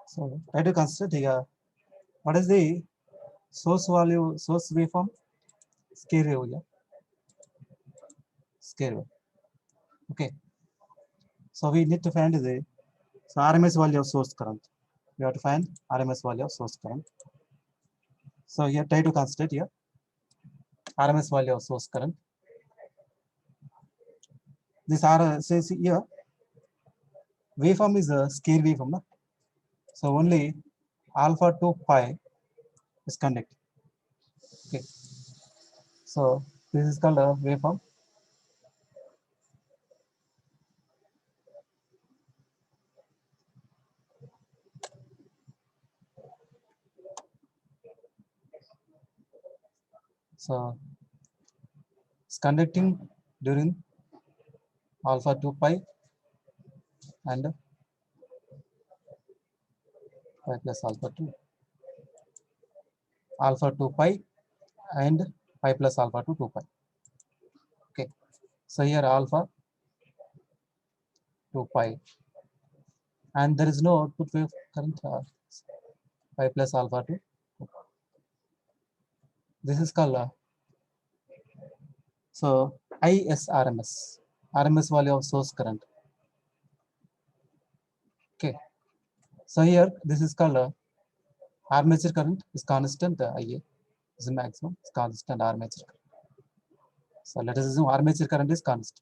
So try to consider here. What is the source value, source waveform? Scale wave here. Scale wave. Okay. So we need to find the RMS value of source current. We have to find RMS value of source current. So here try to consider here RMS value of source current. This says here waveform is a scale waveform. No? So only alpha to pi is conducting. Okay. So this is called a waveform. So it's conducting during alpha to pi and pi plus alpha to pi and pi plus alpha to 2 pi. Okay. So here alpha to pi and there is no output wave current pi plus alpha to 2 pi. This is called so ISRMS, RMS value of source current. Okay. So here this is called armature current is constant, IA is the maximum, it's constant armature current. So let us assume armature current is constant.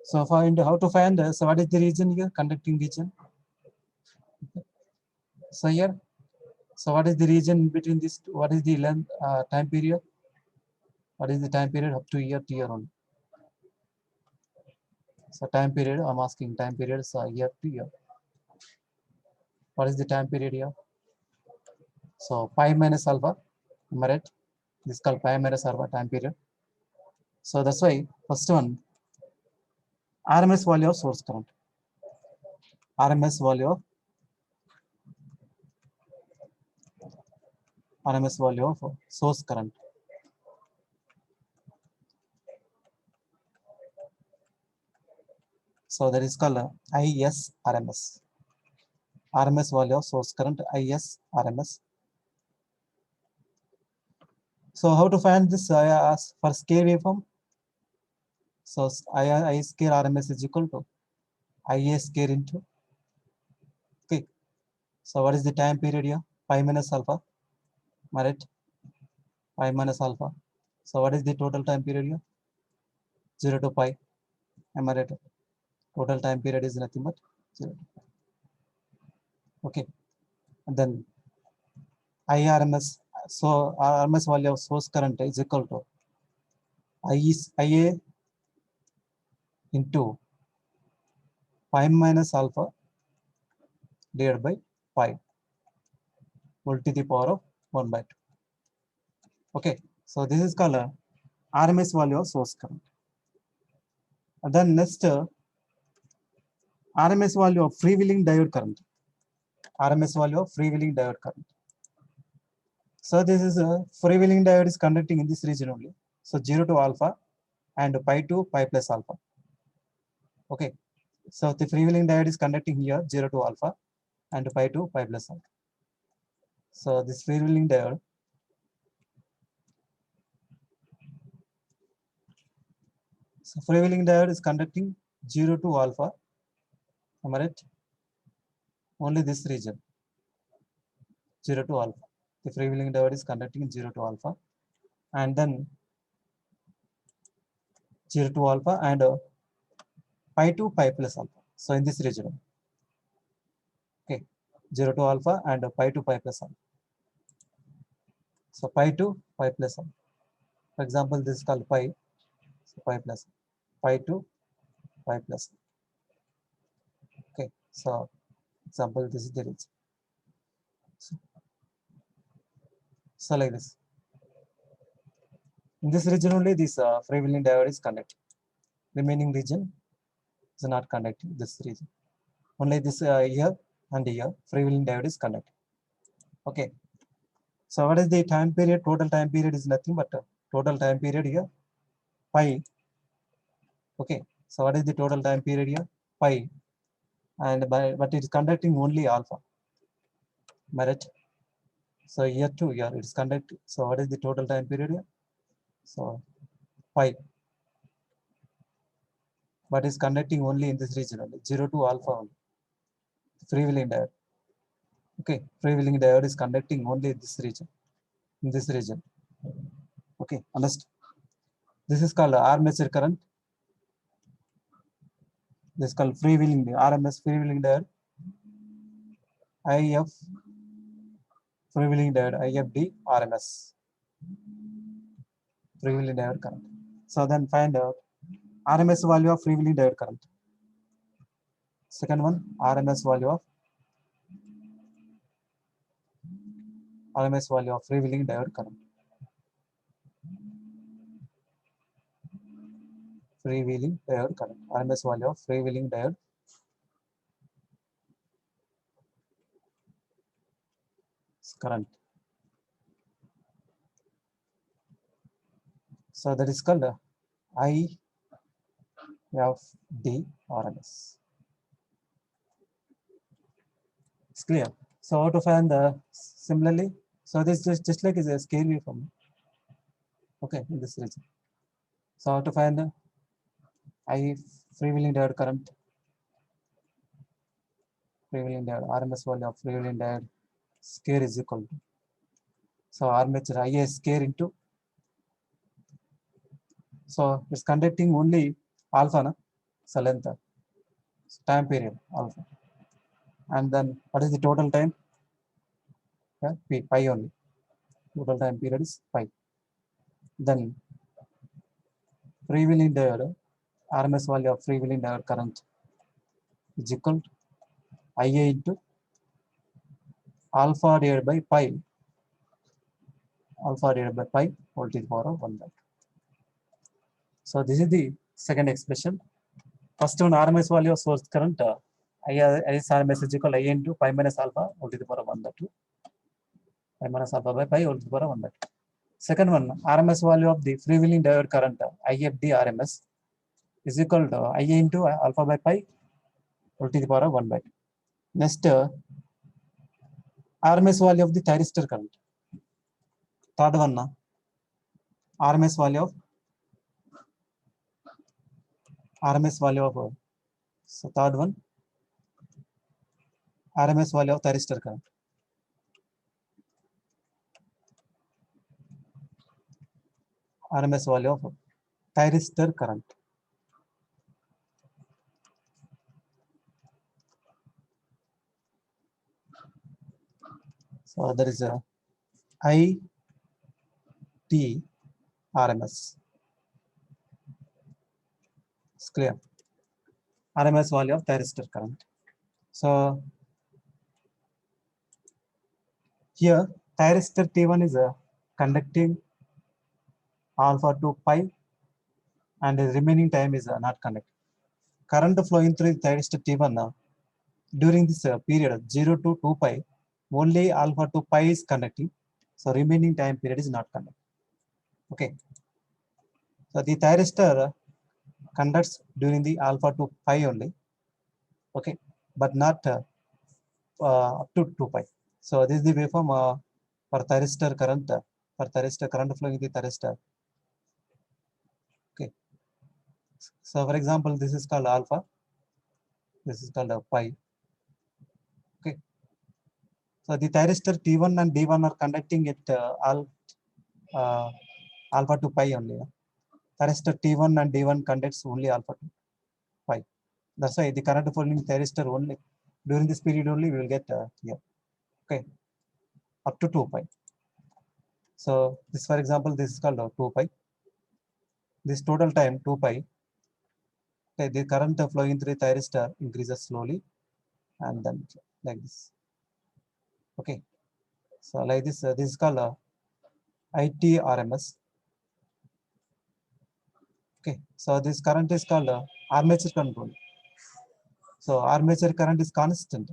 So find how to find so what is the region here, conducting region. Okay. So here, so what is the region between this? What is the length time period? What is the time period up to year only? So time period, I'm asking time period, so year to year. What is the time period here? So pi minus alpha, am I right? This is called pi minus alpha time period. So that's why first one, RMS value of source current. RMS value of source current. So that is called ISRMS. RMS value of source current, ISRMS. So how to find this for scale waveform? So I scale RMS is equal to IA scale into. Okay. So what is the time period here? Pi minus alpha. Am I right? Pi minus alpha. So what is the total time period here? 0 to pi. Am I right? Total time period is nothing but 0 to pi. Okay. And then IRMS. So RMS value of source current is equal to IA into pi minus alpha divided by pi whole to the power of 1 by 2. Okay, so this is called RMS value of source current. And then next RMS value of freewheeling diode current. RMS value of freewheeling diode current. So this is a freewheeling diode is conducting in this region only. So 0 to alpha and pi to pi plus alpha. Okay, so the freewheeling diode is conducting here 0 to alpha and pi to pi plus alpha. So this freewheeling diode, so freewheeling diode is conducting 0 to alpha. Am I right? Only this region 0 to alpha. The freewheeling diode is conducting 0 to alpha and then 0 to alpha and pi to pi plus alpha. So in this region, okay, 0 to alpha and pi to pi plus alpha. So pi to pi plus alpha. For example, this is called pi, so pi plus pi to pi plus. Okay, so example, this is the region. So like this. In this region only, this freewheeling diode is conducting. Remaining region is not conducting this region. Only this here and here freewheeling diode is conducting. Okay. So what is the time period? Total time period is nothing but total time period here pi. Okay. So what is the total time period here? Pi. And but it is conducting only alpha. Merit. So year to year it's conducting. So what is the total time period here? So pi. But it's conducting only in this region only, 0 to alpha only. Freewheeling diode. Okay, freewheeling diode is conducting only in this region. In this region. Okay, understand. This is called armature current. This is called freewheeling RMS freewheeling diode. IF freewheeling diode IFD RMS freewheeling diode current. So then find out RMS value of freewheeling diode current. Second one, RMS value of freewheeling diode current. Freewheeling diode current. RMS value of freewheeling diode current. So that is called IFD RMS. It's clear. So how to find the similarly? So this just like is a scale waveform. Okay, in this region. So how to find the I freewheeling diode current? Freewheeling diode RMS value of freewheeling diode square is equal to. So armature IA square into. So it's conducting only alpha, na? So length, time period alpha. And then what is the total time? Yeah, pi only. Total time period is pi. Then freewheeling diode, RMS value of freewheeling diode current is equal to IA into alpha divided by pi. Alpha divided by pi whole to the power of 1 by 2. So this is the second expression. First one, RMS value of source current is RMS is equal to I into pi minus alpha whole to the power of 1 by 2. Pi minus alpha by pi whole to the power of 1 by 2. Second one, RMS value of the freewheeling diode current IFD RMS is equal to I into alpha by pi whole to the power of 1 by 2. Next, RMS value of the thyristor current. Third one, RMS value of so third one, RMS value of thyristor current. RMS value of thyristor current. So there is a IT RMS. It's clear. RMS value of thyristor current. So here thyristor T1 is conducting alpha to pi and the remaining time is not conducting. Current flowing through thyristor T1 during this period 0 to 2 pi, only alpha to pi is conducting. So remaining time period is not conducting. Okay. So the thyristor conducts during the alpha to pi only. Okay, but not up to 2 pi. So this is the waveform for thyristor current, flowing the thyristor. Okay. So for example, this is called alpha. This is called pi. Okay. So the thyristor T1 and D1 are conducting at alpha to pi only. Thyristor T1 and D1 conducts only alpha to pi. That's why the current flowing thyristor only during this period only we will get here. Okay, up to 2 pi. So this, for example, this is called 2 pi. This total time 2 pi. Okay, the current flowing through thyristor increases slowly, and then like this. Okay, so like this, this is called IT RMS. Okay, so this current is called armature current only. So armature current is constant.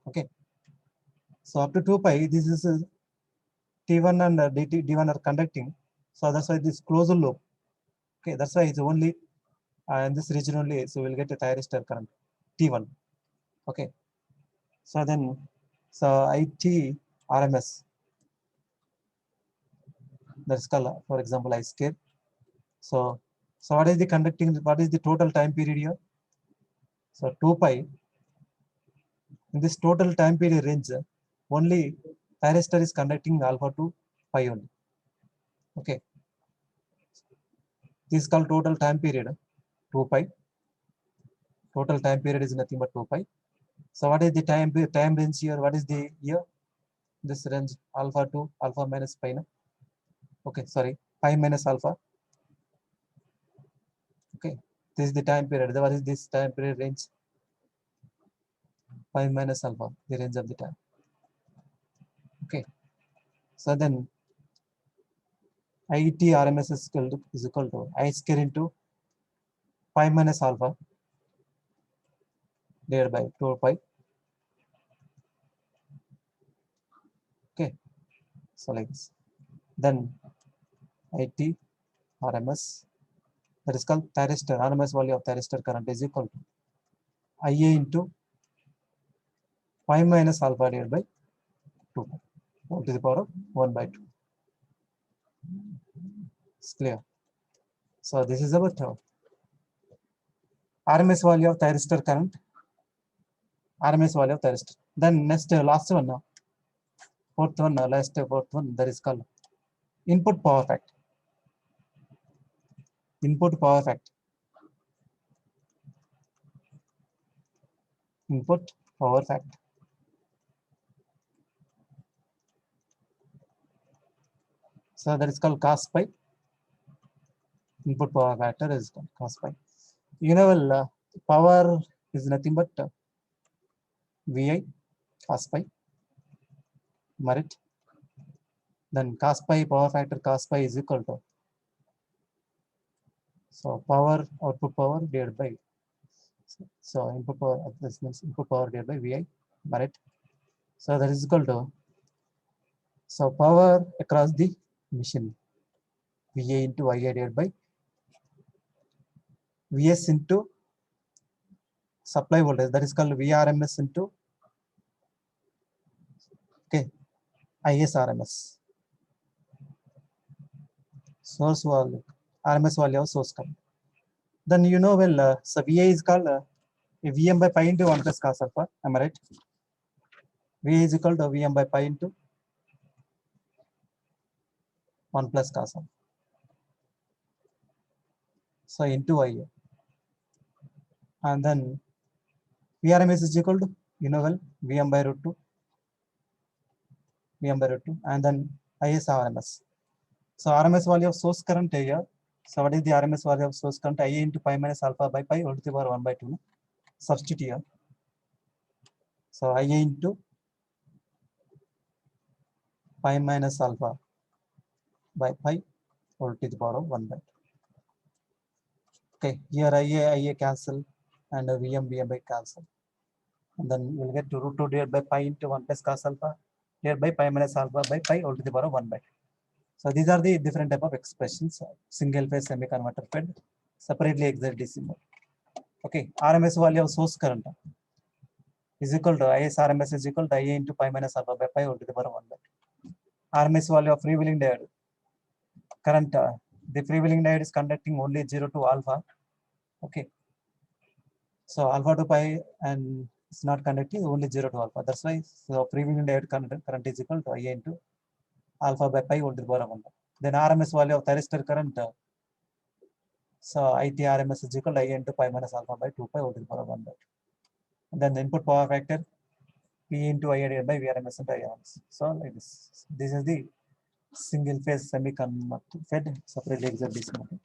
Okay, so up to 2 pi, this is T1 and D1 are conducting. So that's why this closed loop. Okay, that's why it's only in this region only. So we'll get a thyristor current T1. Okay, so then So IT RMS, that's called, for example, I scale. So what is the conducting, what is the total time period here? So 2 pi. In this total time period range, only thyristor is conducting alpha to pi only. Okay. This is called total time period, 2 pi. Total time period is nothing but 2 pi. So what is the time range here? What is the year? This range alpha to alpha minus pi. No? Okay, sorry, pi minus alpha. Okay, this is the time period. What is this time period range? Pi minus alpha, the range of the time. Okay, so then IT RMS is equal to I square into pi minus alpha divided by 2 pi. Okay, so like this. Then IT RMS, that is called thyristor, RMS value of thyristor current is equal to IA into pi minus alpha divided by 2 pi, 1 to the power of 1 by 2. It's clear. So this is about RMS value of thyristor current, RMS value of thyristor. Then next last one now, fourth one, fourth one, that is called input power factor. Input power factor. Input power factor. So that is called cos pi. Input power factor is called cos pi. You know, well, power is nothing but VI cos pi. Merit. Then cos pi power factor cos pi is equal to, so power, output power divided by, so input power, this means input power divided by VI merit. So that is equal to, so power across the machine, VA into IA divided by VS into supply voltage, that is called VRMS into, okay, ISRMS, source value, RMS value of source current. Then you know, well, so VA is called VM by pi into 1 plus cos alpha, am I right? VA is equal to VM by pi into 1 plus cos alpha. So into IA. And then VRMS is equal to, you know, well, VM by root 2, VM by root 2, and then ISRMS. So RMS value of source current here. So what is the RMS value of source current? IA into pi minus alpha by pi all to the power 1 by 2. Substitute here. So IA into pi minus alpha by pi all to the power of 1 by 2. Okay, here IA cancel and VM by cancel. And then you'll get to root 2 divided by pi into 1 plus cos alpha divided by pi minus alpha by pi all to the power of 1 by 2. So these are the different type of expressions. Single phase semi converter fed separately exert DC mode. Okay, RMS value of source current is equal to IS RMS is equal to IA into pi minus alpha by pi all to the power of 1 by 2. RMS value of freewheeling diode current, the freewheeling diode is conducting only 0 to alpha. Okay, so alpha to pi and it's not conducting only 0 to alpha. That's why so freewheeling diode current is equal to IA into alpha by pi all to the power of 1 by 2. Then RMS value of thyristor current, so IT RMS is equal to IA into pi minus alpha by 2 pi all to the power of 1 by 2. And then the input power factor P into IA divided by VRMS into IRMS. So like this. This is the single phase semi-conductor fed separately exert DC motor.